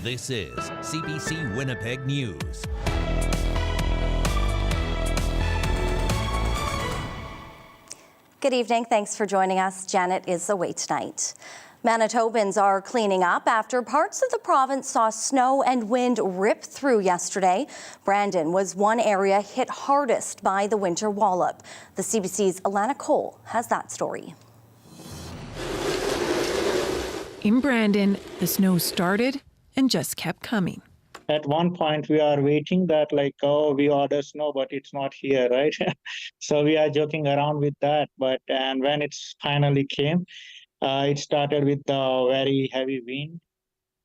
This is CBC Winnipeg News. Good evening. Thanks for joining us. Janet is away tonight. Manitobans are cleaning up after parts of the province saw snow and wind rip through yesterday. Brandon was one area hit hardest by the winter wallop. The CBC's Alana Cole has that story. In Brandon, the snow started and just kept coming. At one point, we are waiting that we order snow, but it's not here, right? So we are joking around with that. And when it finally came, it started with a very heavy wind.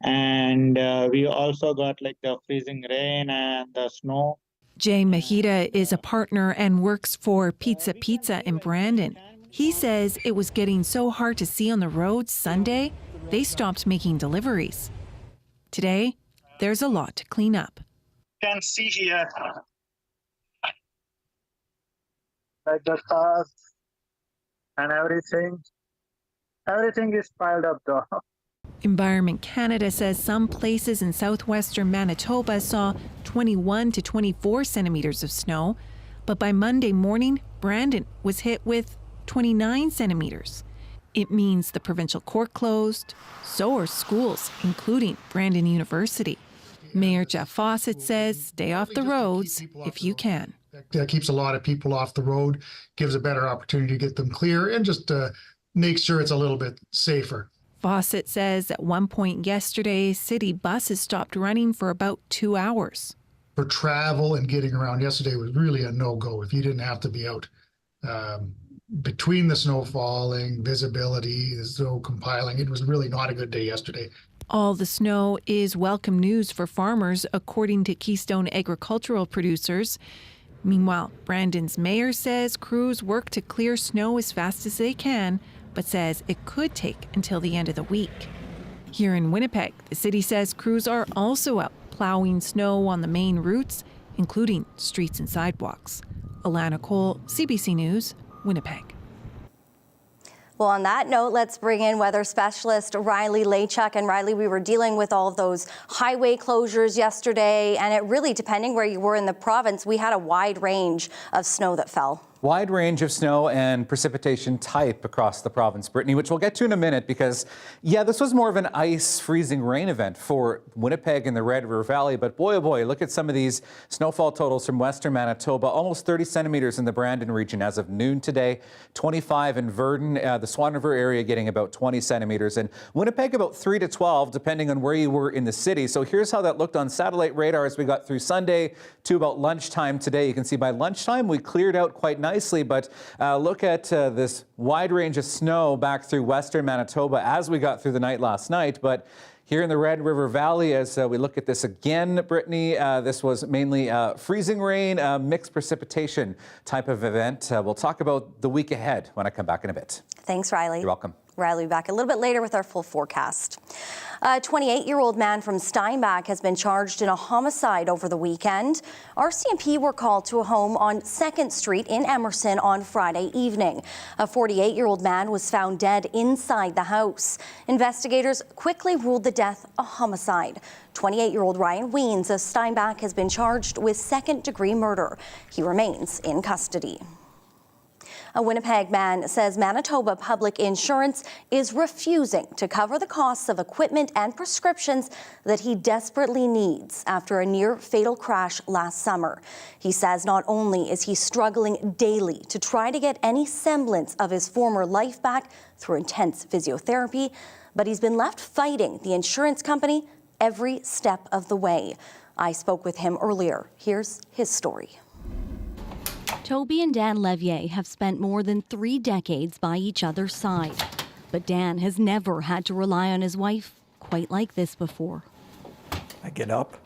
And we also got the freezing rain and the snow. Jay Mahida is a partner and works for Pizza in Brandon. He says it was getting so hard to see on the roads Sunday, they stopped making deliveries. Today, there's a lot to clean up. You can see here, the cars and everything. Everything is piled up though. Environment Canada says some places in southwestern Manitoba saw 21 to 24 centimeters of snow, but by Monday morning, Brandon was hit with 29 centimeters. It means the provincial court closed, so are schools, including Brandon University. Mayor Jeff Fawcett says stay off the roads if you can. That keeps a lot of people off the road, gives a better opportunity to get them clear, and just makes sure it's a little bit safer. Fawcett says at one point yesterday, city buses stopped running for about 2 hours. For travel and getting around yesterday was really a no-go if you didn't have to be out. Between the snow falling, visibility, the snow compiling, it was really not a good day yesterday. All the snow is welcome news for farmers, according to Keystone agricultural producers. Meanwhile, Brandon's mayor says crews work to clear snow as fast as they can, but says it could take until the end of the week. Here in Winnipeg, the city says crews are also out plowing snow on the main routes, including streets and sidewalks. Alana Cole, CBC News, Winnipeg. Well, on that note, let's bring in weather specialist Riley Laychuk. And Riley, we were dealing with all of those highway closures yesterday, and it really, depending where you were in the province, we had a wide range of snow that fell. Wide range of snow and precipitation type across the province, Brittany, which we'll get to in a minute because, yeah, this was more of an ice freezing rain event for Winnipeg and the Red River Valley. But boy, oh boy, look at some of these snowfall totals from western Manitoba. Almost 30 centimeters in the Brandon region as of noon today, 25 in Verdon, the Swan River area getting about 20 centimeters, and Winnipeg about 3 to 12, depending on where you were in the city. So here's how that looked on satellite radar as we got through Sunday to about lunchtime today. You can see by lunchtime we cleared out quite nicely, but look at this wide range of snow back through western Manitoba as we got through the night last night. But here in the Red River Valley, as we look at this again, Brittany, this was mainly freezing rain, mixed precipitation type of event. We'll talk about the week ahead when I come back in a bit. Thanks, Riley. You're welcome. Riley back a little bit later with our full forecast. A 28-year-old man from Steinbach has been charged in a homicide over the weekend. RCMP were called to a home on 2nd Street in Emerson on Friday evening. A 48-year-old man was found dead inside the house. Investigators quickly ruled the death a homicide. 28-year-old Ryan Weens of Steinbach has been charged with second-degree murder. He remains in custody. A Winnipeg man says Manitoba Public Insurance is refusing to cover the costs of equipment and prescriptions that he desperately needs after a near-fatal crash last summer. He says not only is he struggling daily to try to get any semblance of his former life back through intense physiotherapy, but he's been left fighting the insurance company every step of the way. I spoke with him earlier. Here's his story. Toby and Dan Levier have spent more than 3 decades by each other's side. But Dan has never had to rely on his wife quite like this before. I get up,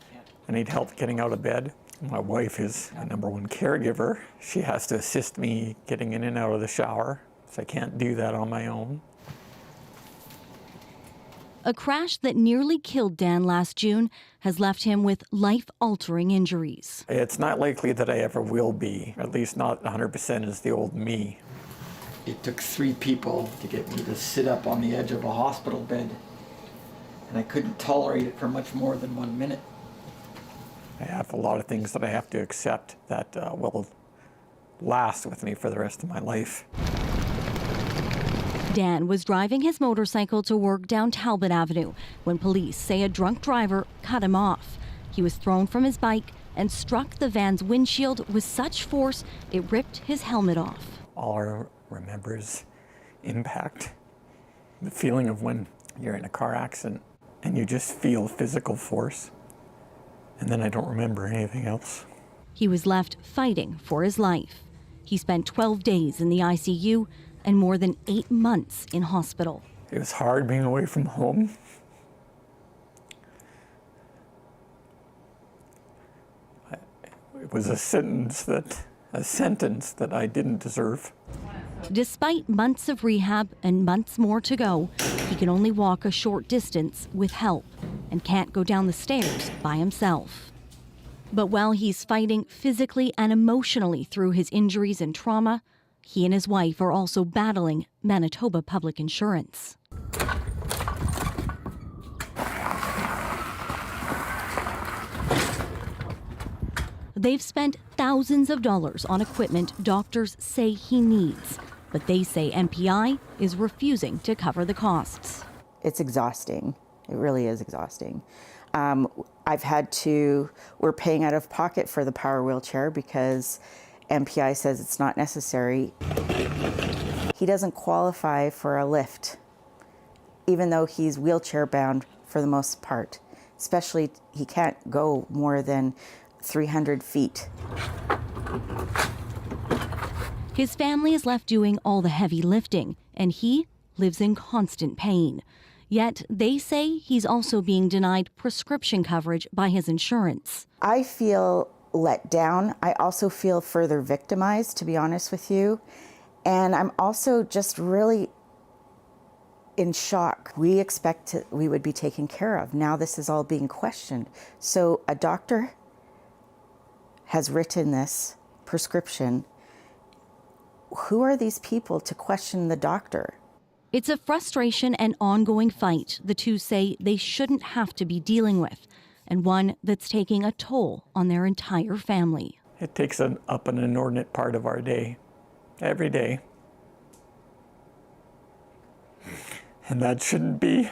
I need help getting out of bed. My wife is a #1 caregiver. She has to assist me getting in and out of the shower, so I can't do that on my own. A crash that nearly killed Dan last June has left him with life-altering injuries. It's not likely that I ever will be, at least not 100% as the old me. It took 3 people to get me to sit up on the edge of a hospital bed and I couldn't tolerate it for much more than 1 minute. I have a lot of things that I have to accept that will last with me for the rest of my life. Dan was driving his motorcycle to work down Talbot Avenue when police say a drunk driver cut him off. He was thrown from his bike and struck the van's windshield with such force it ripped his helmet off. All I remember is impact. The feeling of when you're in a car accident and you just feel physical force. And then I don't remember anything else. He was left fighting for his life. He spent 12 days in the ICU and more than 8 months in hospital. It was hard being away from home. It was a sentence that I didn't deserve. Despite months of rehab and months more to go, he can only walk a short distance with help and can't go down the stairs by himself. But while he's fighting physically and emotionally through his injuries and trauma, he and his wife are also battling Manitoba public insurance. They've spent thousands of dollars on equipment doctors say he needs, but they say MPI is refusing to cover the costs. It's exhausting. It really is exhausting. We're paying out of pocket for the power wheelchair because MPI says it's not necessary. He doesn't qualify for a lift, even though he's wheelchair bound for the most part. Especially, he can't go more than 300 feet. His family is left doing all the heavy lifting, and he lives in constant pain. Yet they say he's also being denied prescription coverage by his insurance. I feel let down. I also feel further victimized, to be honest with you. And I'm also just really in shock. We would be taken care of. Now this is all being questioned. So a doctor has written this prescription. Who are these people to question the doctor? It's a frustration and ongoing fight the two say they shouldn't have to be dealing with, and one that's taking a toll on their entire family. It takes up an inordinate part of our day, every day. And that shouldn't be. It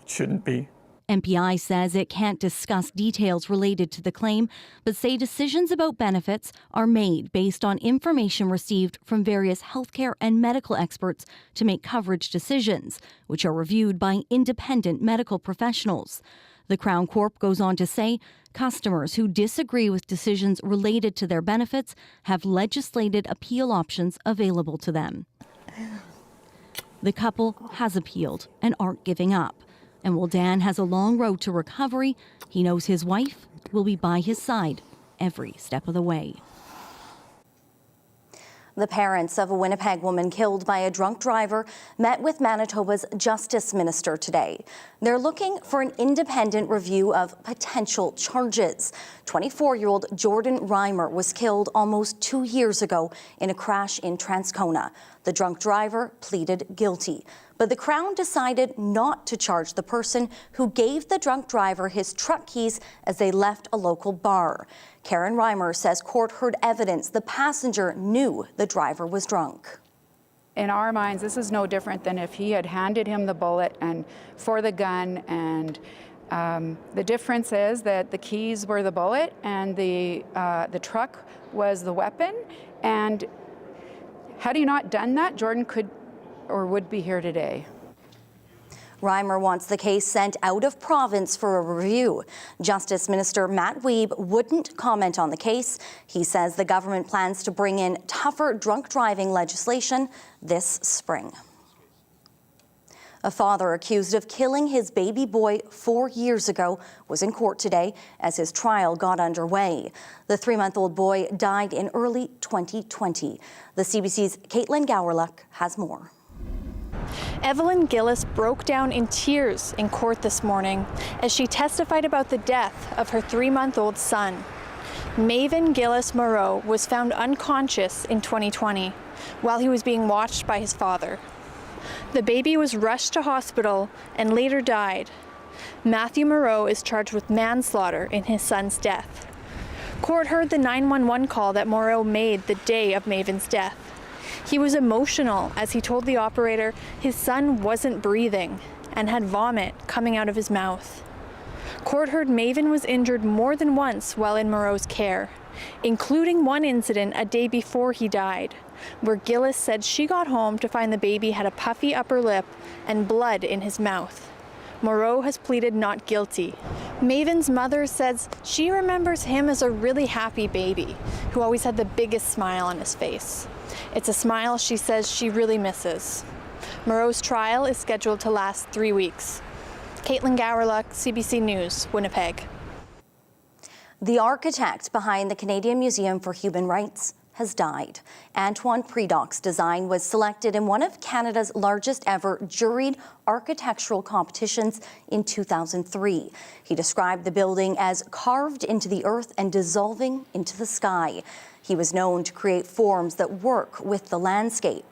shouldn't be. MPI says it can't discuss details related to the claim, but say decisions about benefits are made based on information received from various healthcare and medical experts to make coverage decisions, which are reviewed by independent medical professionals. The Crown Corp goes on to say customers who disagree with decisions related to their benefits have legislated appeal options available to them. The couple has appealed and aren't giving up. And while Dan has a long road to recovery, he knows his wife will be by his side every step of the way. The parents of a Winnipeg woman killed by a drunk driver met with Manitoba's Justice Minister today. They're looking for an independent review of potential charges. 24-year-old Jordan Reimer was killed almost 2 years ago in a crash in Transcona. The drunk driver pleaded guilty, but the Crown decided not to charge the person who gave the drunk driver his truck keys as they left a local bar. Karen Reimer says court heard evidence the passenger knew the driver was drunk. In our minds, this is no different than if he had handed him the bullet and for the gun, and the difference is that the keys were the bullet and the truck was the weapon. And had he not done that, Jordan could or would be here today. Reimer wants the case sent out of province for a review. Justice Minister Matt Wiebe wouldn't comment on the case. He says the government plans to bring in tougher drunk driving legislation this spring. A father accused of killing his baby boy 4 years ago was in court today as his trial got underway. The 3-month-old boy died in early 2020. The CBC's Caitlin Gowerluck has more. Evelyn Gillis broke down in tears in court this morning as she testified about the death of her 3-month-old son. Maven Gillis Moreau was found unconscious in 2020 while he was being watched by his father. The baby was rushed to hospital and later died. Matthew Moreau is charged with manslaughter in his son's death. Court heard the 911 call that Moreau made the day of Maven's death. He was emotional as he told the operator his son wasn't breathing and had vomit coming out of his mouth. Court heard Maven was injured more than once while in Moreau's care, including one incident a day before he died, where Gillis said she got home to find the baby had a puffy upper lip and blood in his mouth. Moreau has pleaded not guilty. Maven's mother says she remembers him as a really happy baby who always had the biggest smile on his face. It's a smile she says she really misses. Moreau's trial is scheduled to last 3 weeks. Caitlin Gowerluck, CBC News, Winnipeg. The architect behind the Canadian Museum for Human Rights has died. Antoine Predoc's design was selected in one of Canada's largest ever juried architectural competitions in 2003. He described the building as carved into the earth and dissolving into the sky. He was known to create forms that work with the landscape.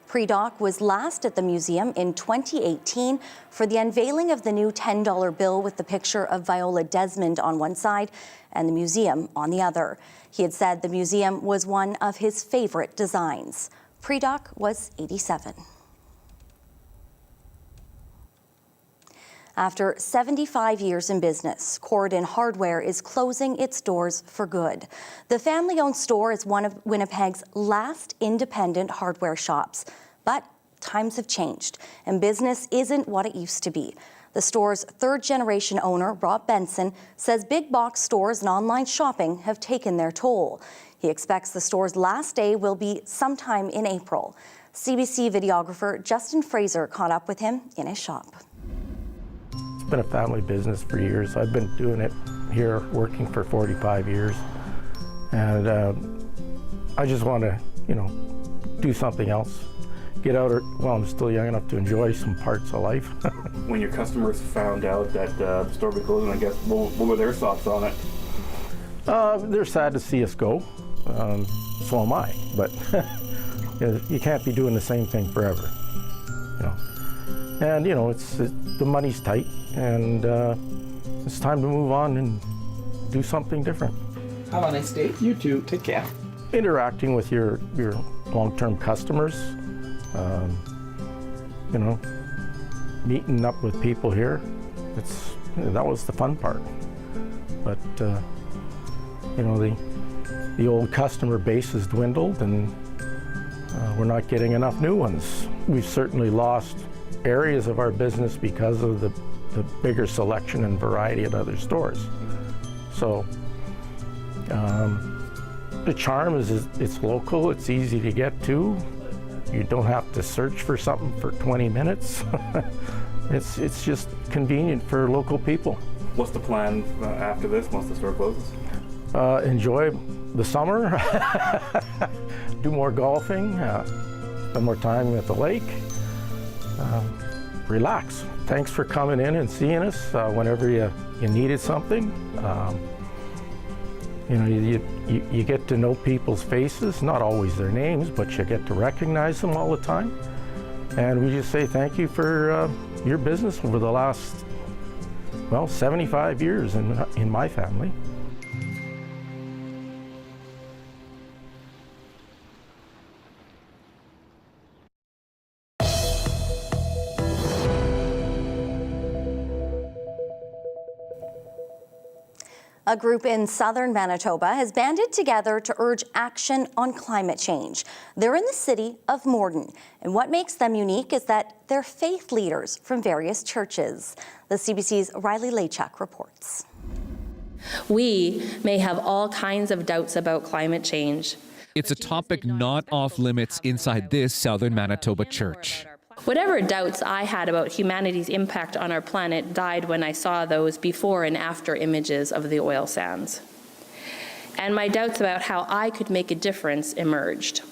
Predoc was last at the museum in 2018 for the unveiling of the new $10 bill with the picture of Viola Desmond on one side and the museum on the other. He had said the museum was one of his favorite designs. Predoc was 87. After 75 years in business, Corridon Hardware is closing its doors for good. The family-owned store is one of Winnipeg's last independent hardware shops. But times have changed, and business isn't what it used to be. The store's third-generation owner, Rob Benson, says big box stores and online shopping have taken their toll. He expects the store's last day will be sometime in April. CBC videographer Justin Fraser caught up with him in his shop. It's been a family business for years. I've been doing it here, working for 45 years. And I just want to, do something else. Get out while I'm still young enough to enjoy some parts of life. When your customers found out that the store was closing, I guess, what were their thoughts on it? They're sad to see us go. So am I. But you can't be doing the same thing forever. And the money's tight, and it's time to move on and do something different. Have a nice day. You too. Take care. Interacting with your long-term customers. Meeting up with people here, that was the fun part. But the old customer base has dwindled, and we're not getting enough new ones. We've certainly lost areas of our business because of the bigger selection and variety at other stores. So the charm is it's local, it's easy to get to. You don't have to search for something for 20 minutes. It's just convenient for local people. What's the plan after this, once the store closes? Enjoy the summer, do more golfing, spend more time at the lake, relax. Thanks for coming in and seeing us whenever you needed something. You get to know people's faces, not always their names, but you get to recognize them all the time. And we just say thank you for your business over the last, 75 years in my family. A group in southern Manitoba has banded together to urge action on climate change. They're in the city of Morden, and what makes them unique is that they're faith leaders from various churches. The CBC's Riley Lachuk reports. We may have all kinds of doubts about climate change. It's a topic not off limits inside this southern Manitoba church. Whatever doubts I had about humanity's impact on our planet died when I saw those before and after images of the oil sands. And my doubts about how I could make a difference emerged.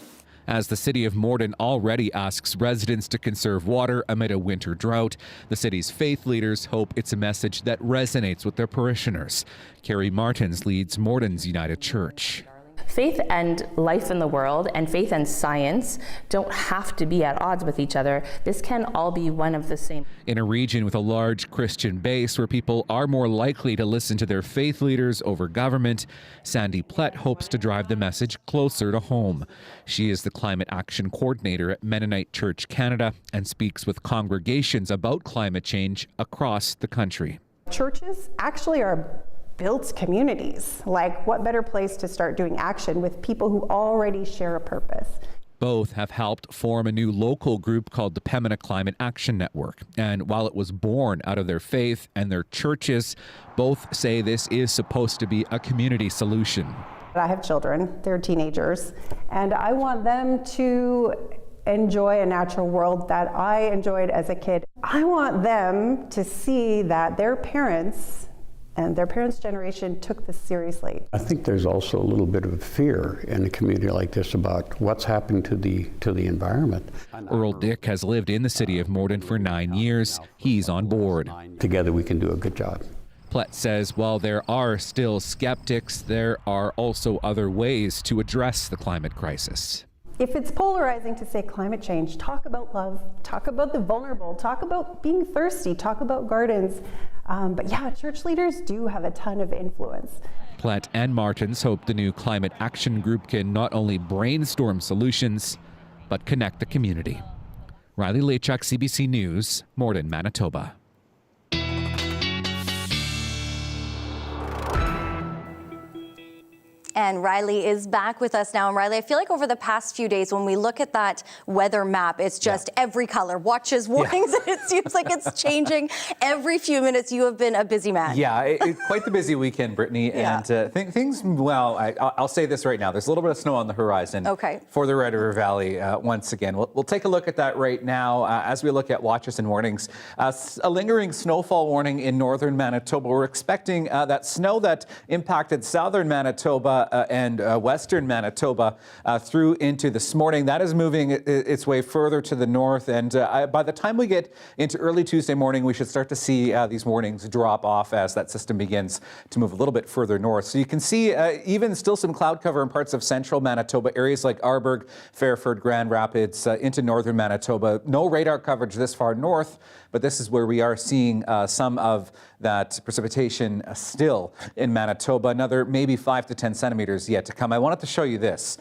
As the city of Morden already asks residents to conserve water amid a winter drought, the city's faith leaders hope it's a message that resonates with their parishioners. Carrie Martins leads Morden's United Church. Faith and life in the world and faith and science don't have to be at odds with each other. This can all be one of the same. In a region with a large Christian base where people are more likely to listen to their faith leaders over government, Sandy Plett hopes to drive the message closer to home. She is the Climate Action Coordinator at Mennonite Church Canada and speaks with congregations about climate change across the country. Churches actually are built communities. Like, what better place to start doing action with people who already share a purpose? Both have helped form a new local group called the Pembina Climate Action Network. And while it was born out of their faith and their churches, both say this is supposed to be a community solution. I have children, they're teenagers, and I want them to enjoy a natural world that I enjoyed as a kid. I want them to see that their parents and their parents' generation took this seriously. I think there's also a little bit of fear in a community like this about what's happening to the environment. Earl Dick has lived in the city of Morden for 9 years. He's on board. Together we can do a good job. Plett says while there are still skeptics, there are also other ways to address the climate crisis. If it's polarizing to say climate change, talk about love, talk about the vulnerable, talk about being thirsty, talk about gardens. But yeah, church leaders do have a ton of influence. Plett and Martins hope the new Climate Action Group can not only brainstorm solutions, but connect the community. Riley Lechuk, CBC News, Morden, Manitoba. And Riley is back with us now. And Riley, I feel like over the past few days, when we look at that weather map, it's just every color, watches, warnings, and it seems like it's changing every few minutes. You have been a busy man. Yeah, quite the busy weekend, Brittany. And things, well, I'll say this right now. There's a little bit of snow on the horizon for the Red River Valley once again. We'll take a look at that right now as we look at watches and warnings. A lingering snowfall warning in northern Manitoba. We're expecting that snow that impacted southern Manitoba and western Manitoba through into this morning. That is moving its way further to the north, and by the time we get into early Tuesday morning, we should start to see these warnings drop off as that system begins to move a little bit further north. So you can see even still some cloud cover in parts of central Manitoba, areas like Arborg, Fairford, Grand Rapids, into northern Manitoba. No radar coverage this far north, but this is where we are seeing some of that precipitation still in Manitoba. Another maybe 5 to 10 centimeters yet to come. I wanted to show you this.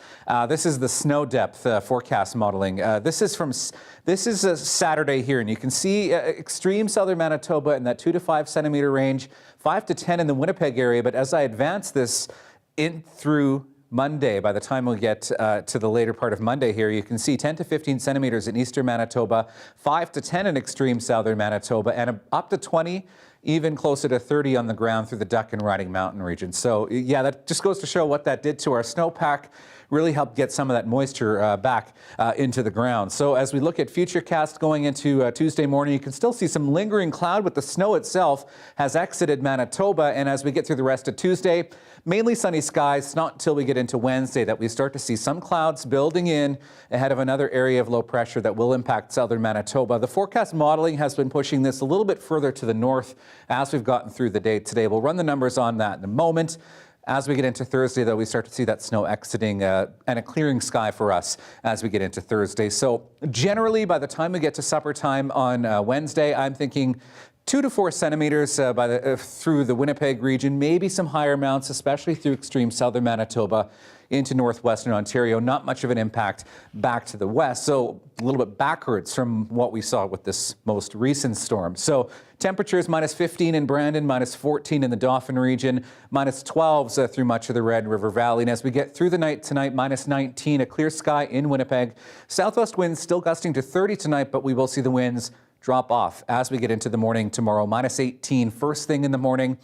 This is the snow depth forecast modeling. This is a Saturday here, and you can see extreme southern Manitoba in that 2 to 5 centimeter range, 5 to 10 in the Winnipeg area. But as I advance this in through Monday, by the time we get to the later part of Monday here, you can see 10 to 15 centimeters in eastern Manitoba, 5 to 10 in extreme southern Manitoba, and up to 20, even closer to 30 on the ground through the Duck and Riding Mountain region. So yeah, that just goes to show what that did to our snowpack. Really helped get some of that moisture back into the ground. So as we look at futurecast going into Tuesday morning, you can still see some lingering cloud, but the snow itself has exited Manitoba. And as we get through the rest of Tuesday, mainly sunny skies. It's not until we get into Wednesday that we start to see some clouds building in ahead of another area of low pressure that will impact southern Manitoba. The forecast modeling has been pushing this a little bit further to the north as we've gotten through the day today. We'll run the numbers on that in a moment. As we get into Thursday, though, we start to see that snow exiting and a clearing sky for us as we get into Thursday. So generally, by the time we get to supper time on Wednesday, I'm thinking 2 to 4 centimeters through the Winnipeg region, maybe some higher amounts, especially through extreme southern Manitoba into northwestern Ontario. Not much of an impact back to the west, so a little bit backwards from what we saw with this most recent storm. So temperatures minus 15 in Brandon, minus 14 in the Dauphin region, minus 12s through much of the Red River Valley. And as we get through the night tonight, minus 19, a clear sky in Winnipeg. Southwest winds still gusting to 30 tonight, but we will see the winds drop off as we get into the morning tomorrow. Minus 18 first thing in the morning.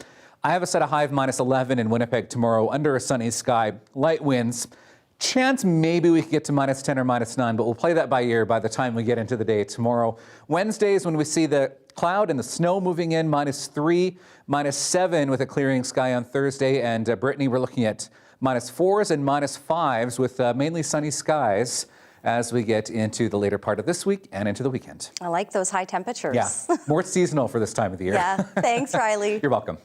I have a set of high of minus 11 in Winnipeg tomorrow under a sunny sky, light winds. Chance maybe we could get to minus 10 or minus 9, but we'll play that by ear by the time we get into the day tomorrow. Wednesday is when we see the cloud and the snow moving in, minus 3, minus 7 with a clearing sky on Thursday. And Brittany, we're looking at minus 4s and minus 5s with mainly sunny skies as we get into the later part of this week and into the weekend. I like those high temperatures. Yeah, more seasonal for this time of the year. Yeah, thanks, Riley. You're welcome.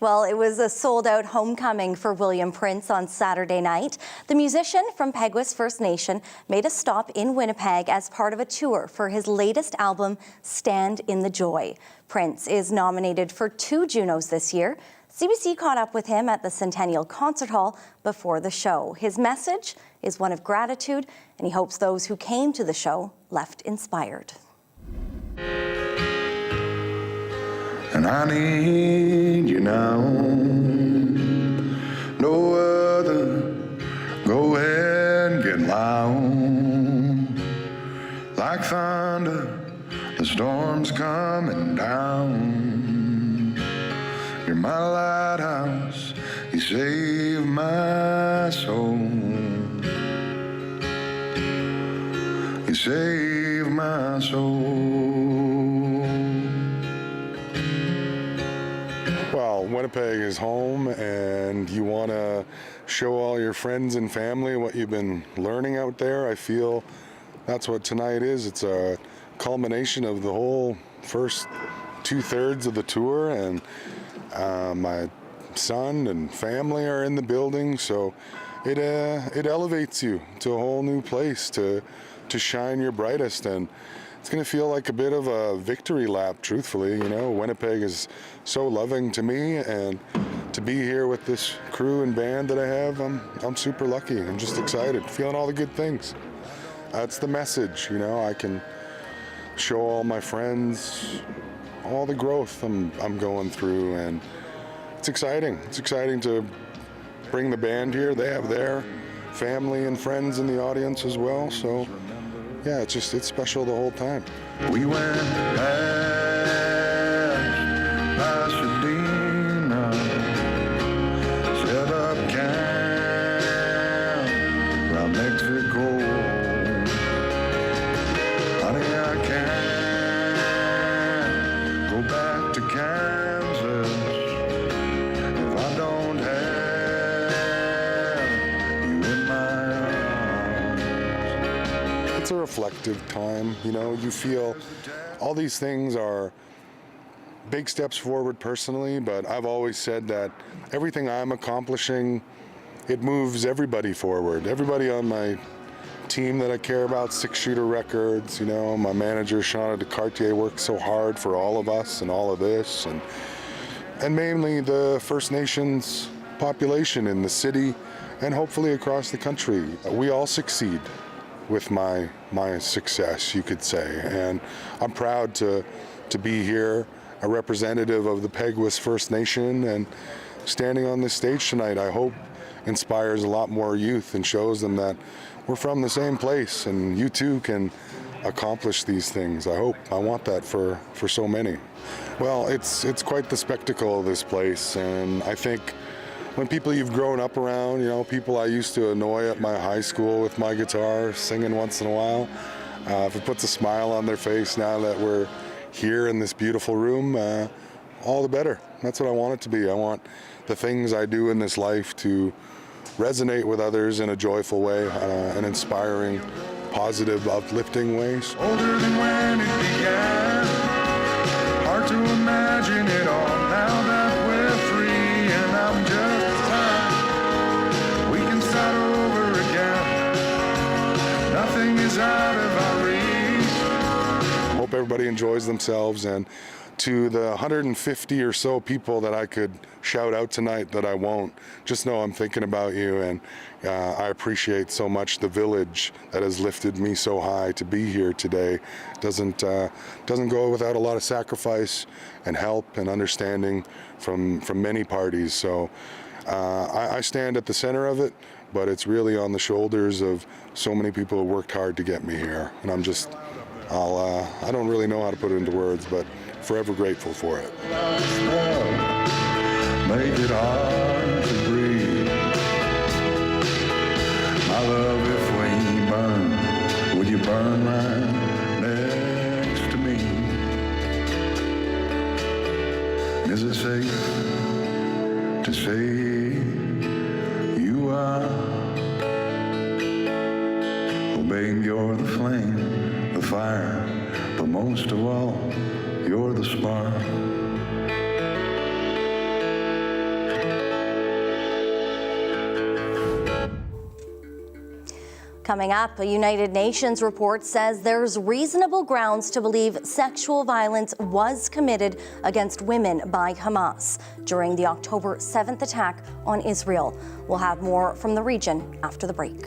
Well, it was a sold-out homecoming for William Prince on Saturday night. The musician from Peguis First Nation made a stop in Winnipeg as part of a tour for his latest album, Stand in the Joy. Prince is nominated for 2 Junos this year. CBC caught up with him at the Centennial Concert Hall before the show. His message is one of gratitude, and he hopes those who came to the show left inspired. And I need you now, no other, go ahead and get loud. Like thunder, the storm's coming down. You're my lighthouse, you save my soul. You save my soul. Well, Winnipeg is home, and you want to show all your friends and family what you've been learning out there. I feel that's what tonight is. It's a culmination of the whole first 2/3 of the tour, and my son and family are in the building, so it elevates you to a whole new place to shine your brightest. And it's going to feel like a bit of a victory lap, truthfully. You know, Winnipeg is so loving to me, and to be here with this crew and band that I have, I'm super lucky. I'm just excited, feeling all the good things. That's the message, you know. I can show all my friends all the growth I'm going through, and it's exciting. It's exciting to bring the band here. They have their family and friends in the audience as well, so yeah, it's special the whole time. We went past Pasadena, set up camp around Mexico. Honey, I can't go back to Kansas if I don't have you in my arms. It's a reflective time, you know. You feel all these things are big steps forward personally, but I've always said that everything I'm accomplishing, it moves everybody forward. Everybody on my team that I care about, 6 Shooter Records, you know, my manager Shauna DeCartier works so hard for all of us and all of this, and mainly the First Nations population in the city and hopefully across the country. We all succeed with my success, you could say, and I'm proud to be here, a representative of the Peguis First Nation, and standing on this stage tonight, I hope inspires a lot more youth and shows them that we're from the same place and you too can accomplish these things. I want that for so many. Well, it's quite the spectacle of this place, and I think when people you've grown up around, you know, people I used to annoy at my high school with my guitar, singing once in a while, if it puts a smile on their face now that we're here in this beautiful room, all the better. That's what I want it to be. I want the things I do in this life to resonate with others in a joyful way, an inspiring, positive, uplifting ways. Older than when it began, hard to imagine it all now that we're free, and I'm just tired. We can start over again. Nothing is out of our reach. Hope everybody enjoys themselves, and to the 150 or so people that I could shout out tonight that I won't, just know I'm thinking about you, and I appreciate so much the village that has lifted me so high to be here today. Doesn't go without a lot of sacrifice and help and understanding from many parties. So I stand at the center of it, but it's really on the shoulders of so many people who worked hard to get me here, and I don't really know how to put it into words, but forever grateful for it. Make it hard to breathe. My love, if we burn, would you burn right next to me? Is it safe to say you are? Oh, babe, you're the flame, the fire, but most of all, you're the spark. Coming up, a United Nations report says there's reasonable grounds to believe sexual violence was committed against women by Hamas during the October 7th attack on Israel. We'll have more from the region after the break.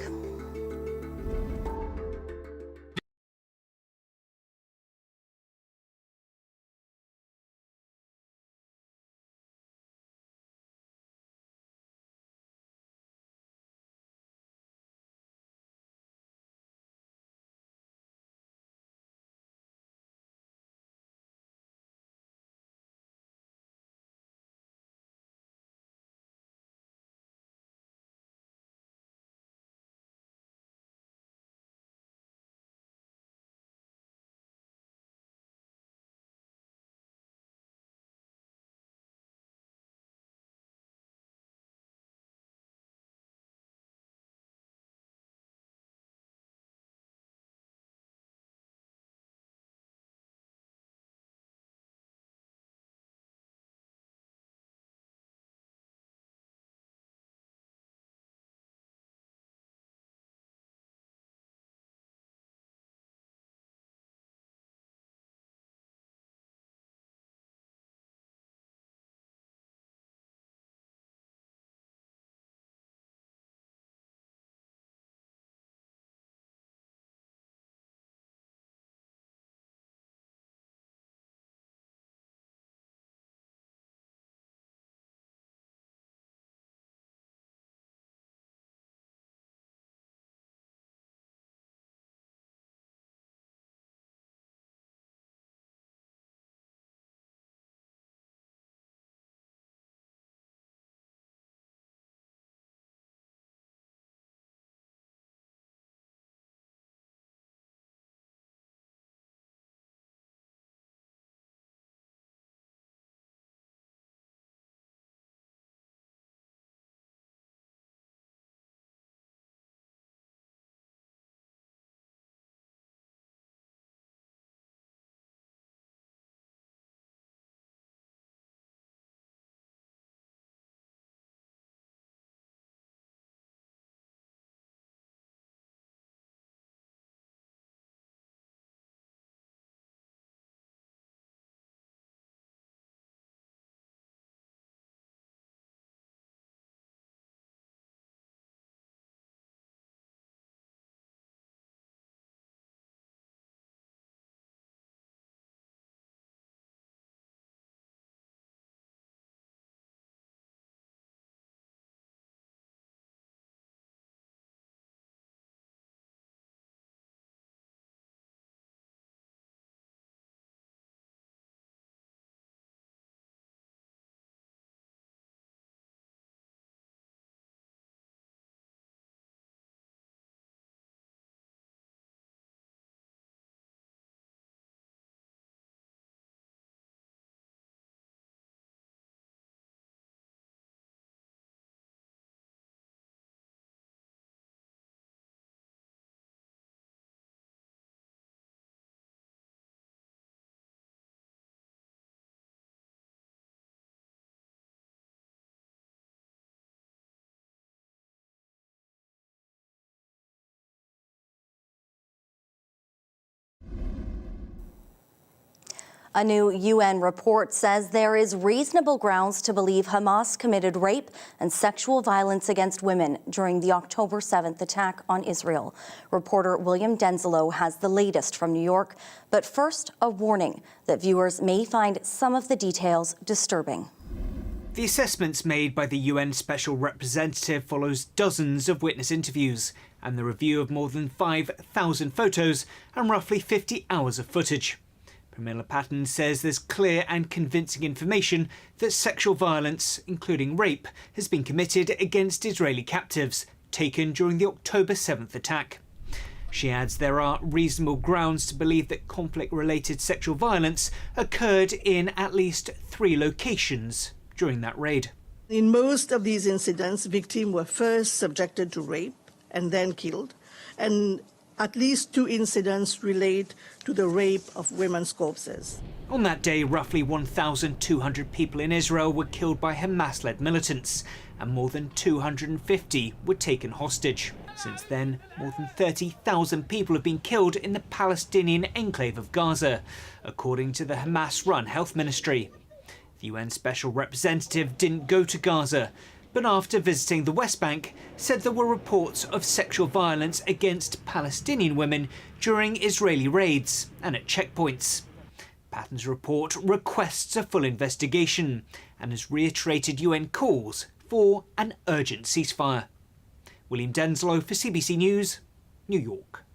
A new UN report says there is reasonable grounds to believe Hamas committed rape and sexual violence against women during the October 7th attack on Israel. Reporter William Denzelo has the latest from New York. But first, a warning that viewers may find some of the details disturbing. The assessments made by the UN Special Representative follows dozens of witness interviews and the review of more than 5,000 photos and roughly 50 hours of footage. Pramila Patton says there's clear and convincing information that sexual violence, including rape, has been committed against Israeli captives taken during the October 7th attack. She adds there are reasonable grounds to believe that conflict-related sexual violence occurred in at least 3 locations during that raid. In most of these incidents, victims were first subjected to rape and then killed, and at least 2 incidents relate to the rape of women's corpses. On that day, roughly 1,200 people in Israel were killed by Hamas-led militants, and more than 250 were taken hostage. Since then, more than 30,000 people have been killed in the Palestinian enclave of Gaza, according to the Hamas-run health ministry. The UN Special Representative didn't go to Gaza, but after visiting the West Bank, said there were reports of sexual violence against Palestinian women during Israeli raids and at checkpoints. Patton's report requests a full investigation and has reiterated UN calls for an urgent ceasefire. William Denslow for CBC News, New York.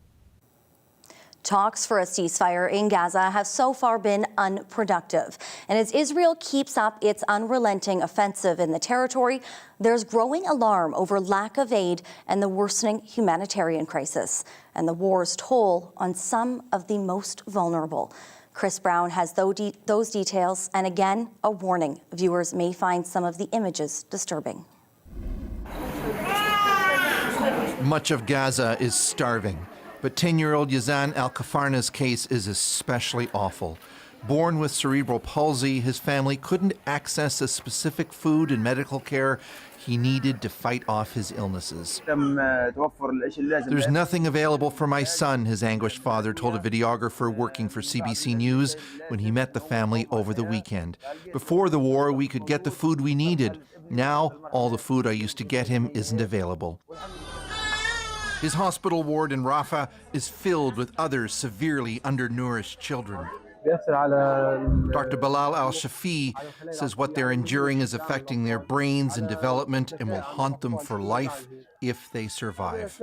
Talks for a ceasefire in Gaza have so far been unproductive. And as Israel keeps up its unrelenting offensive in the territory, there's growing alarm over lack of aid and the worsening humanitarian crisis and the war's toll on some of the most vulnerable. Chris Brown has those details, and again, a warning. Viewers may find some of the images disturbing. Much of Gaza is starving. But 10-year-old Yazan Al-Kafarna's case is especially awful. Born with cerebral palsy, his family couldn't access the specific food and medical care he needed to fight off his illnesses. There's nothing available for my son, his anguished father told a videographer working for CBC News when he met the family over the weekend. Before the war, we could get the food we needed. Now, all the food I used to get him isn't available. His hospital ward in Rafah is filled with other severely undernourished children. Dr. Bilal Al-Shafi says what they're enduring is affecting their brains and development and will haunt them for life if they survive.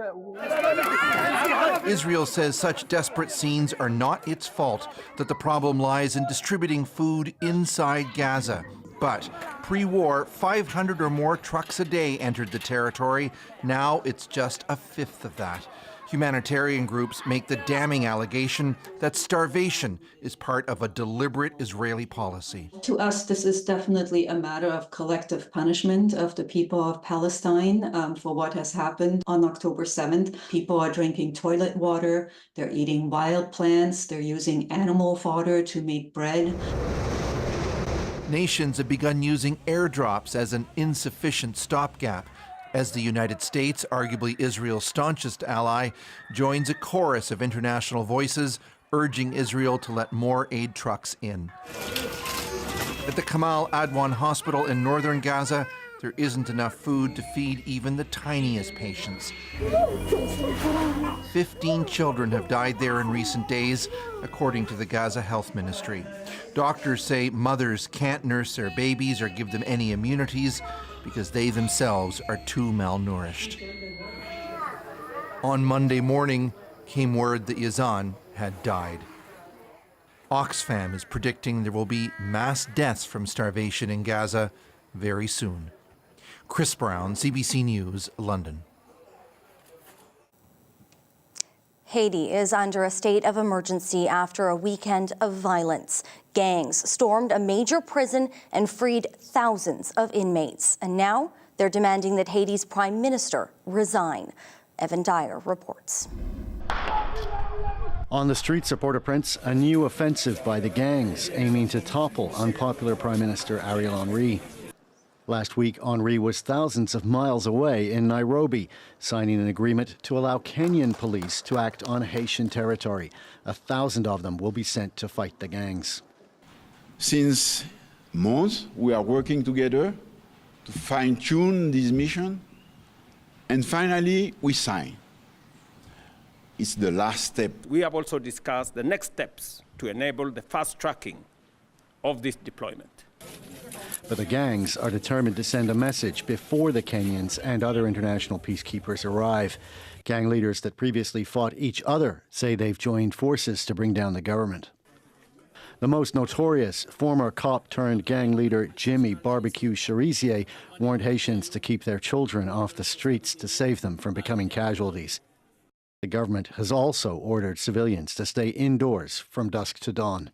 Israel says such desperate scenes are not its fault, that the problem lies in distributing food inside Gaza. But pre-war, 500 or more trucks a day entered the territory. Now it's just a fifth of that. Humanitarian groups make the damning allegation that starvation is part of a deliberate Israeli policy. To us, this is definitely a matter of collective punishment of the people of Palestine for what has happened on October 7th. People are drinking toilet water, they're eating wild plants, they're using animal fodder to make bread. Nations have begun using airdrops as an insufficient stopgap, as the United States, arguably Israel's staunchest ally, joins a chorus of international voices urging Israel to let more aid trucks in. At the Kamal Adwan Hospital in northern Gaza, there isn't enough food to feed even the tiniest patients. 15 children have died there in recent days, according to the Gaza Health Ministry. Doctors say mothers can't nurse their babies or give them any immunities because they themselves are too malnourished. On Monday morning came word that Yazan had died. Oxfam is predicting there will be mass deaths from starvation in Gaza very soon. Chris Brown, CBC News, London. Haiti is under a state of emergency after a weekend of violence. Gangs stormed a major prison and freed thousands of inmates. And now they're demanding that Haiti's prime minister resign. Evan Dyer reports. On the streets of Port-au-Prince, a new offensive by the gangs aiming to topple unpopular Prime Minister Ariel Henry. Last week, Henry was thousands of miles away in Nairobi, signing an agreement to allow Kenyan police to act on Haitian territory. 1,000 of them will be sent to fight the gangs. Since months, we are working together to fine-tune this mission, and finally, we sign. It's the last step. We have also discussed the next steps to enable the fast-tracking of this deployment. But the gangs are determined to send a message before the Kenyans and other international peacekeepers arrive. Gang leaders that previously fought each other say they've joined forces to bring down the government. The most notorious former cop-turned-gang leader Jimmy Barbecue Cherizier warned Haitians to keep their children off the streets to save them from becoming casualties. The government has also ordered civilians to stay indoors from dusk to dawn.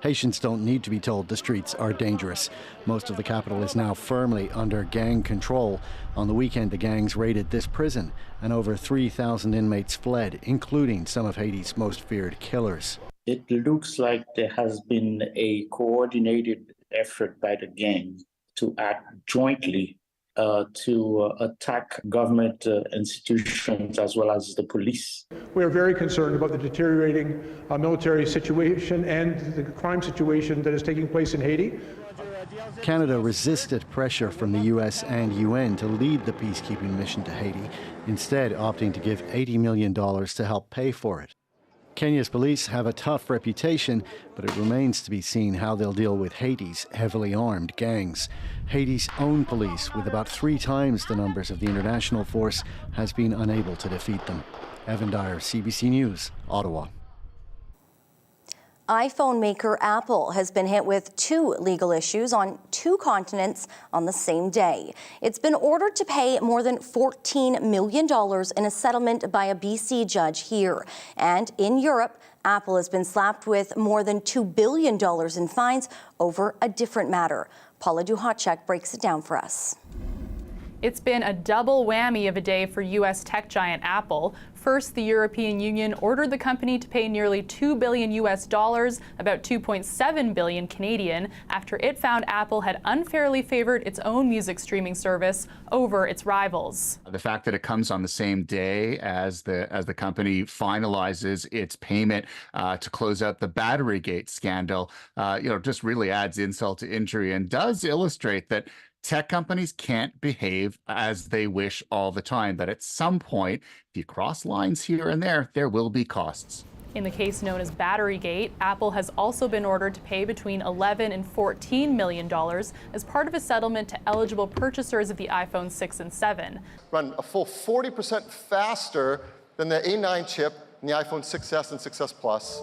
Haitians don't need to be told the streets are dangerous. Most of the capital is now firmly under gang control. On the weekend, the gangs raided this prison, and over 3,000 inmates fled, including some of Haiti's most feared killers. It looks like there has been a coordinated effort by the gang to act jointly to attack government institutions as well as the police. We are very concerned about the deteriorating military situation and the crime situation that is taking place in Haiti. Canada resisted pressure from the US and UN to lead the peacekeeping mission to Haiti, instead opting to give $80 million to help pay for it. Kenya's police have a tough reputation, but it remains to be seen how they'll deal with Haiti's heavily armed gangs. Haiti's own police, with about 3 times the numbers of the international force, has been unable to defeat them. Evan Dyer, CBC News, Ottawa. iPhone maker Apple has been hit with 2 legal issues on 2 continents on the same day. It's been ordered to pay more than $14 million in a settlement by a BC judge here. And in Europe, Apple has been slapped with more than $2 billion in fines over a different matter. Paula Duhacek breaks it down for us. It's been a double whammy of a day for U.S. tech giant Apple. First, the European Union ordered the company to pay nearly $2 billion US, about 2.7 billion Canadian, after it found Apple had unfairly favored its own music streaming service over its rivals. The fact that it comes on the same day as the company finalizes its payment to close out the Batterygate scandal, just really adds insult to injury and does illustrate that tech companies can't behave as they wish all the time, but at some point, if you cross lines here and there will be costs. In the case known as Batterygate, Apple has also been ordered to pay between $11 and $14 million as part of a settlement to eligible purchasers of the iPhone 6 and 7. Run a full 40% faster than the A9 chip in the iPhone 6S and 6S Plus.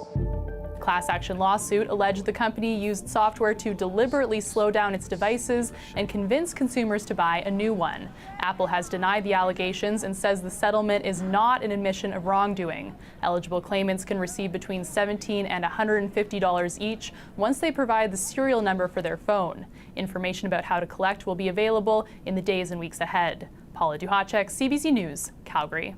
Class action lawsuit alleged the company used software to deliberately slow down its devices and convince consumers to buy a new one. Apple has denied the allegations and says the settlement is not an admission of wrongdoing. Eligible claimants can receive between $17 and $150 each once they provide the serial number for their phone. Information about how to collect will be available in the days and weeks ahead. Paula Duhacek, CBC News, Calgary.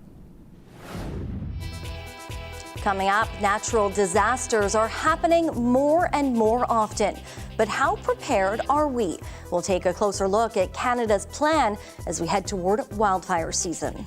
Coming up, natural disasters are happening more and more often. But how prepared are we? We'll take a closer look at Canada's plan as we head toward wildfire season.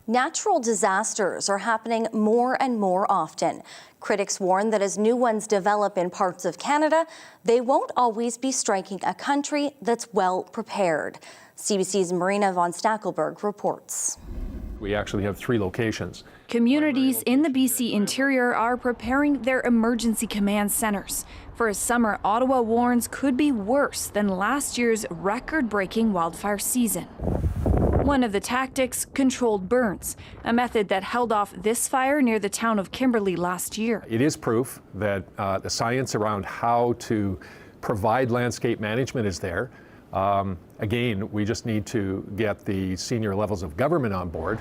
Natural disasters are happening more and more often. Critics warn that as new ones develop in parts of Canada, they won't always be striking a country that's well prepared. CBC's Marina von Stackelberg reports. We actually have 3 locations. Communities in the BC interior are preparing their emergency command centers. For a summer Ottawa warns could be worse than last year's record-breaking wildfire season. One of the tactics, controlled burns, a method that held off this fire near the town of Kimberley last year. It is proof that the science around how to provide landscape management is there. Again, we just need to get the senior levels of government on board.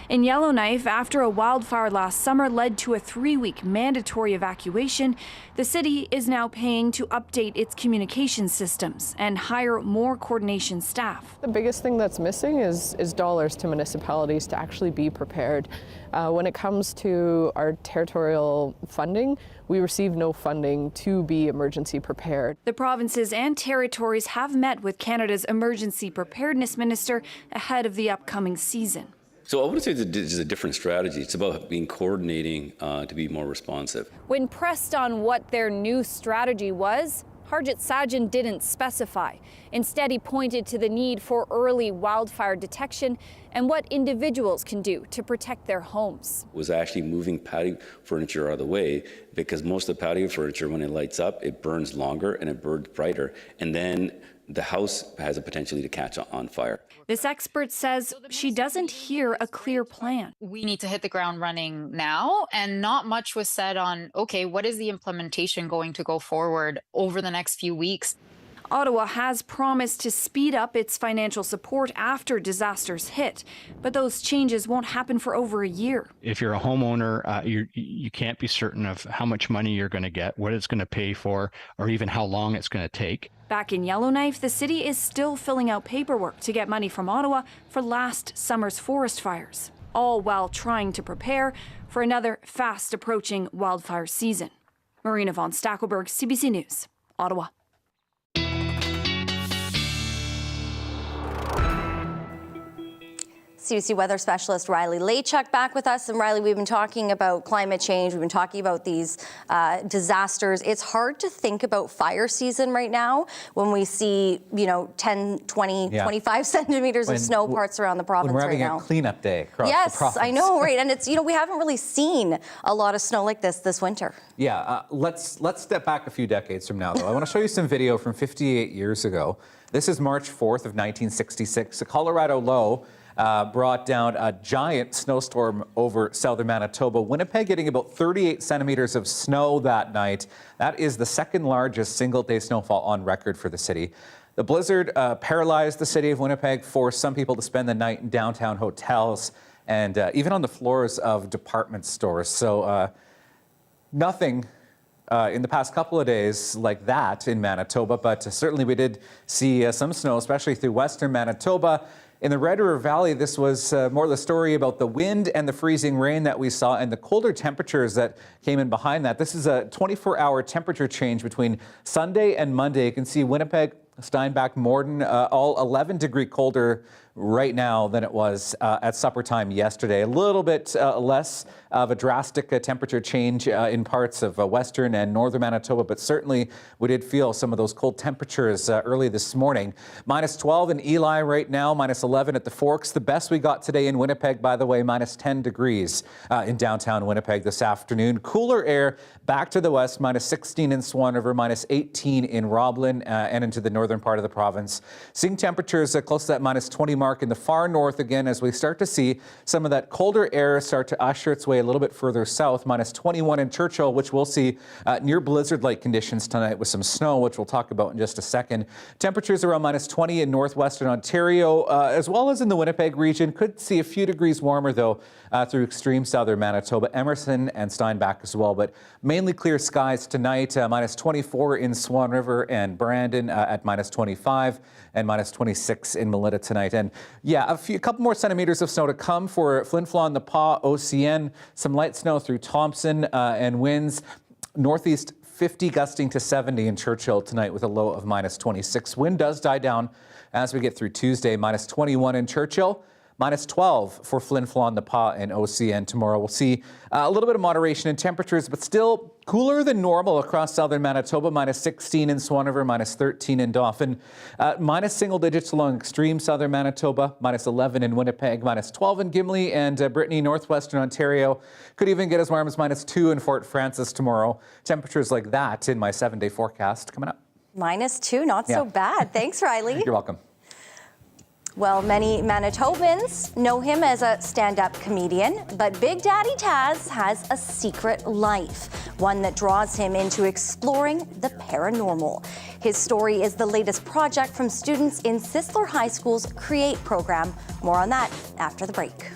In Yellowknife, after a wildfire last summer led to a 3-week mandatory evacuation, the city is now paying to update its communication systems and hire more coordination staff. The biggest thing that's missing is dollars to municipalities to actually be prepared. When it comes to our territorial funding, we receive no funding to be emergency prepared. The provinces and territories have met with Canada's emergency preparedness minister ahead of the upcoming season. So I would say this is a different strategy. It's about coordinating to be more responsive. When pressed on what their new strategy was, Harjit Sajjan didn't specify. Instead, he pointed to the need for early wildfire detection and what individuals can do to protect their homes. Was actually moving patio furniture out of the way, because most of the patio furniture, when it lights up, it burns longer and it burns brighter. And then the house has a potentially to catch on fire. This expert says she doesn't hear a clear plan. We need to hit the ground running now, and not much was said on, okay, what is the implementation going to go forward over the next few weeks? Ottawa has promised to speed up its financial support after disasters hit, but those changes won't happen for over a year. If you're a homeowner, you can't be certain of how much money you're going to get, what it's going to pay for, or even how long it's going to take. Back in Yellowknife, the city is still filling out paperwork to get money from Ottawa for last summer's forest fires, all while trying to prepare for another fast-approaching wildfire season. Marina von Stackelberg, CBC News, Ottawa. CBC weather specialist Riley Laychuk back with us. And Riley, we've been talking about climate change. We've been talking about these disasters. It's hard to think about fire season right now when we see, 10, 20, 25 centimeters of snow parts around the province right now. When we're having a cleanup day across the province. Yes, I know, right? And it's, we haven't really seen a lot of snow like this winter. Yeah, let's step back a few decades from now, though. I want to show you some video from 58 years ago. This is March 4th of 1966. A Colorado low brought down a giant snowstorm over southern Manitoba. Winnipeg getting about 38 centimeters of snow that night. That is the second largest single-day snowfall on record for the city. The blizzard paralyzed the city of Winnipeg, forced some people to spend the night in downtown hotels and even on the floors of department stores. So nothing in the past couple of days like that in Manitoba, but certainly we did see some snow, especially through western Manitoba. In the Red River Valley, this was more the story about the wind and the freezing rain that we saw and the colder temperatures that came in behind that. This is a 24-hour temperature change between Sunday and Monday. You can see Winnipeg, Steinbach, Morden, all 11-degree colder right now than it was at supper time yesterday. A little bit less of a drastic temperature change in parts of western and northern Manitoba, but certainly we did feel some of those cold temperatures early this morning. Minus 12 in Eli right now, minus 11 at the Forks. The best we got today in Winnipeg, by the way, minus 10 degrees in downtown Winnipeg this afternoon. Cooler air back to the west, minus 16 in Swan River, minus 18 in Roblin and into the northern part of the province. Seeing temperatures close to that minus 20 mark in the far north again as we start to see some of that colder air start to usher its way a little bit further south. Minus 21 in Churchill, which we'll see near blizzard-like conditions tonight with some snow, which we'll talk about in just a second. Temperatures around minus 20 in northwestern Ontario, as well as in the Winnipeg region. Could see a few degrees warmer, though, through extreme southern Manitoba, Emerson and Steinbach as well. But mainly clear skies tonight, minus 24 in Swan River and Brandon at minus 25 and minus 26 in Melita tonight. And yeah, a couple more centimeters of snow to come for Flin Flon, Napaw, OCN. Some light snow through Thompson and winds northeast 50 gusting to 70 in Churchill tonight with a low of minus 26. Wind does die down as we get through Tuesday, minus 21 in Churchill. minus 12 for Flin Flon, The Pas, and OCN tomorrow. We'll see a little bit of moderation in temperatures, but still cooler than normal across southern Manitoba, minus 16 in Swan River, minus 13 in Dauphin, minus single digits along extreme southern Manitoba, minus 11 in Winnipeg, minus 12 in Gimli and Brittany, northwestern Ontario. Could even get as warm as minus 2 in Fort Frances tomorrow. Temperatures like that in my 7-day forecast coming up. Minus 2, not so bad. Thanks, Riley. You're welcome. Well, many Manitobans know him as a stand-up comedian, but Big Daddy Taz has a secret life, one that draws him into exploring the paranormal. His story is the latest project from students in Sisler High School's Create program. More on that after the break.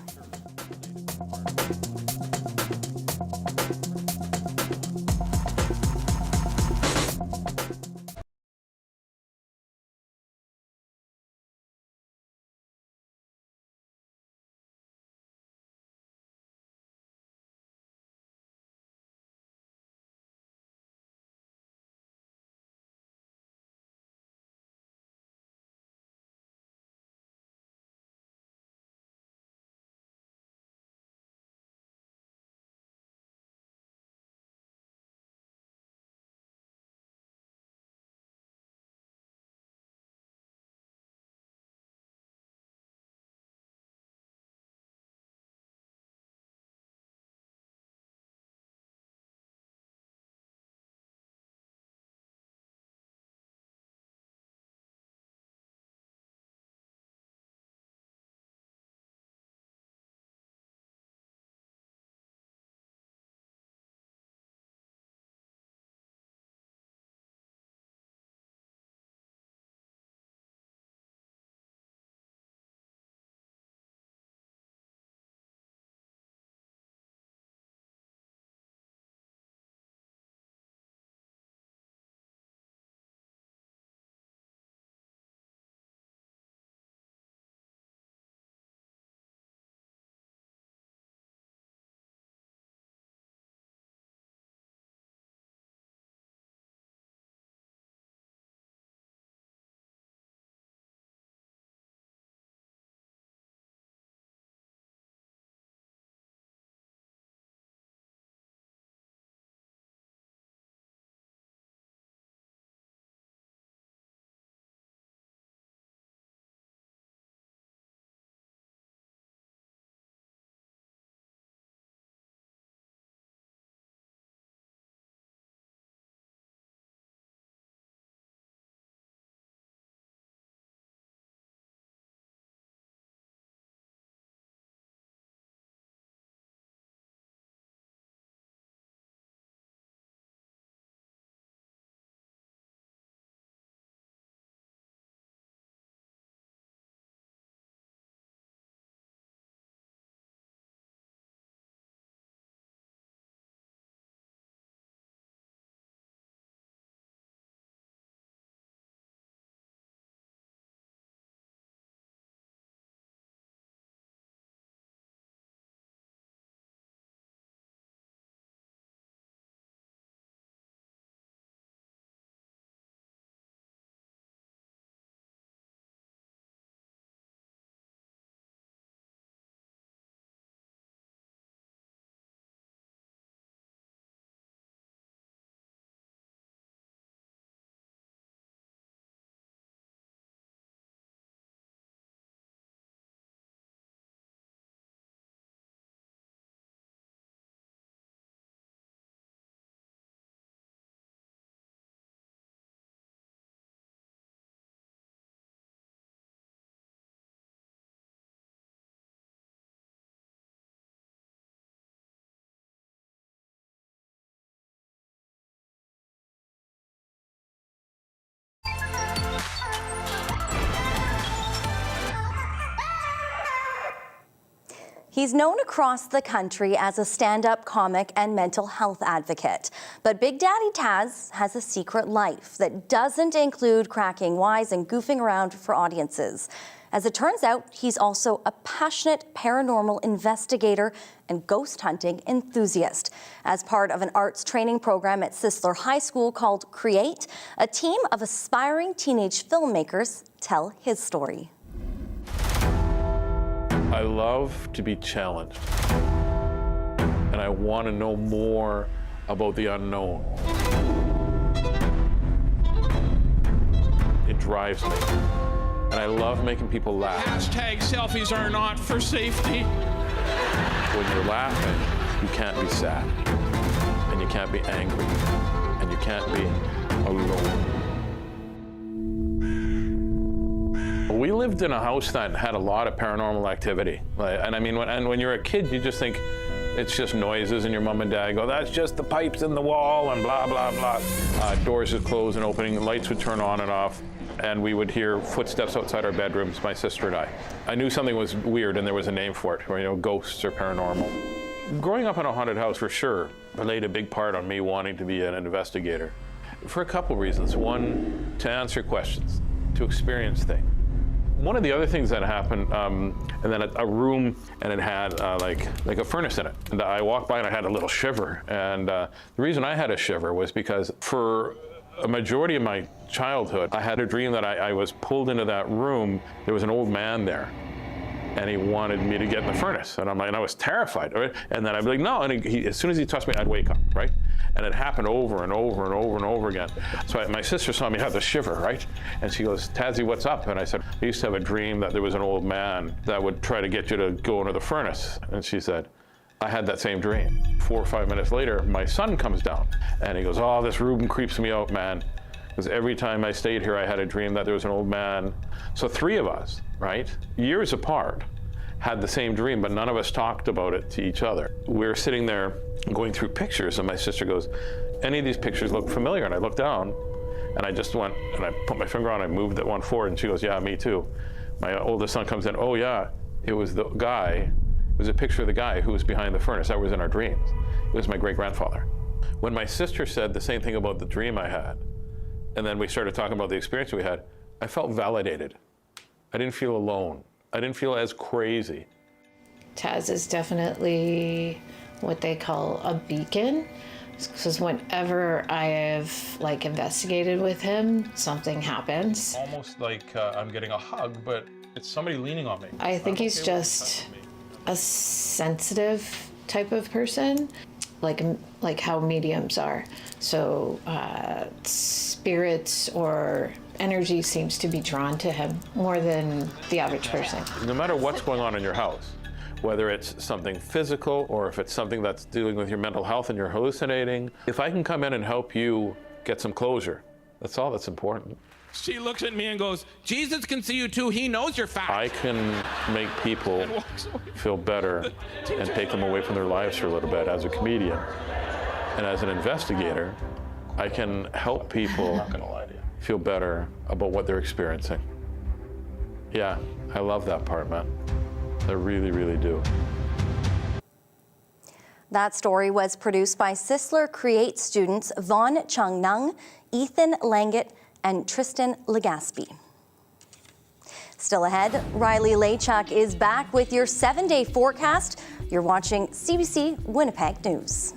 He's known across the country as a stand-up comic and mental health advocate. But Big Daddy Taz has a secret life that doesn't include cracking wise and goofing around for audiences. As it turns out, he's also a passionate paranormal investigator and ghost hunting enthusiast. As part of an arts training program at Sisler High School called Create, a team of aspiring teenage filmmakers tell his story. I love to be challenged, and I want to know more about the unknown. It drives me, and I love making people laugh. Hashtag selfies are not for safety. When you're laughing, you can't be sad, and you can't be angry, and you can't be alone. We lived in a house that had a lot of paranormal activity. And I mean, when you're a kid, you just think it's just noises, and your mom and dad go, that's just the pipes in the wall, and blah, blah, blah. Doors would close and opening, lights would turn on and off, and we would hear footsteps outside our bedrooms, my sister and I. I knew something was weird, and there was a name for it, or, you know, ghosts or paranormal. Growing up in a haunted house, for sure, played a big part on me wanting to be an investigator. For a couple reasons. One, to answer questions, to experience things. One of the other things that happened, and then a room, and it had like a furnace in it. And I walked by and I had a little shiver. And the reason I had a shiver was because for a majority of my childhood, I had a dream that I was pulled into that room. There was an old man there, and he wanted me to get in the furnace. And I'm like, and I was terrified. Right? And then I'd be like, no. And as soon as he touched me, I'd wake up, right? And it happened over and over and over and over again. So my sister saw me have the shiver, right? And she goes, Tazzy, what's up? And I said, I used to have a dream that there was an old man that would try to get you to go into the furnace. And she said, I had that same dream. 4 or 5 minutes later, my son comes down and he goes, oh, this room creeps me out, man. Because every time I stayed here, I had a dream that there was an old man. So 3 of us, right, years apart, had the same dream, but none of us talked about it to each other. We were sitting there going through pictures, and my sister goes, any of these pictures look familiar? And I looked down, and I just went, and I put my finger on it, I moved that one forward, and she goes, yeah, me too. My oldest son comes in, oh yeah, it was the guy, it was a picture of the guy who was behind the furnace. That was in our dreams. It was my great-grandfather. When my sister said the same thing about the dream I had, and then we started talking about the experience we had, I felt validated. I didn't feel alone. I didn't feel as crazy. Taz is definitely what they call a beacon, because whenever I have investigated with him, something happens. Almost like I'm getting a hug, but it's somebody leaning on me. I think he's just a sensitive type of person, like how mediums are. So spirits or energy seems to be drawn to him more than the average person. No matter what's going on in your house, whether it's something physical or if it's something that's dealing with your mental health and you're hallucinating, if I can come in and help you get some closure, that's all that's important. She looks at me and goes, Jesus can see you too, he knows you're fat. I can make people feel better and take them away from their lives for a little bit as a comedian. And as an investigator, I can help people feel better about what they're experiencing. Yeah, I love that part, man. I really, really do. That story was produced by Sisler Create students Vaughn Chung Nung, Ethan Langet, and Tristan Legaspi. Still ahead, Riley Lachuk is back with your 7-day forecast. You're watching CBC Winnipeg News.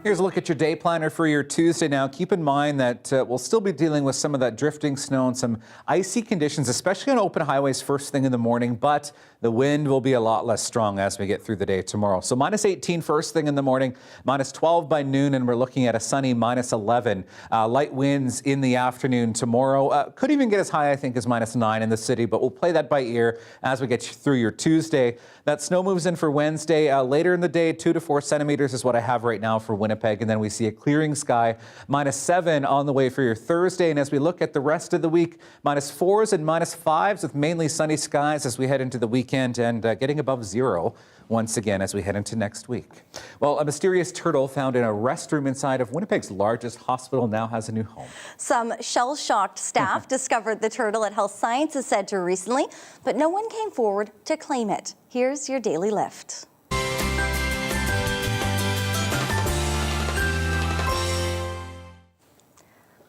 Here's a look at your day planner for your Tuesday now. Keep in mind that we'll still be dealing with some of that drifting snow and some icy conditions, especially on open highways first thing in the morning, but the wind will be a lot less strong as we get through the day tomorrow. So minus 18 first thing in the morning, minus 12 by noon, and we're looking at a sunny minus 11. Light winds in the afternoon tomorrow. Could even get as high, I think, as minus 9 in the city, but we'll play that by ear as we get through your Tuesday. That snow moves in for Wednesday. Later in the day, 2 to 4 centimeters is what I have right now for Winnipeg, and then we see a clearing sky. Minus 7 on the way for your Thursday, and as we look at the rest of the week, minus 4s and minus 5s with mainly sunny skies as we head into the weekend, and getting above 0 once again as we head into next week. Well, a mysterious turtle found in a restroom inside of Winnipeg's largest hospital now has a new home. Some Shell-shocked staff discovered the turtle at Health Sciences Centre recently, but no one came forward to claim it. Here's your Daily Lift.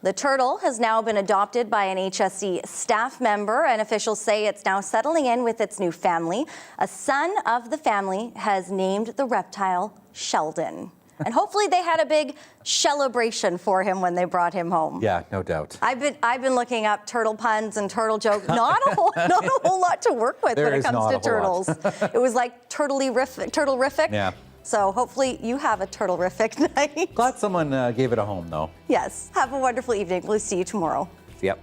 The turtle has now been adopted by an HSC staff member, and officials say it's now settling in with its new family. A son of the family has named the reptile Sheldon. And hopefully they had a big celebration for him when they brought him home. Yeah, no doubt. I've been looking up turtle puns and turtle jokes. Not a whole lot to work with when it comes to turtles. It was like turtle-rific. Yeah. So hopefully you have a turtle-rific night. Glad someone gave it a home, though. Yes. Have a wonderful evening. We'll see you tomorrow. Yep.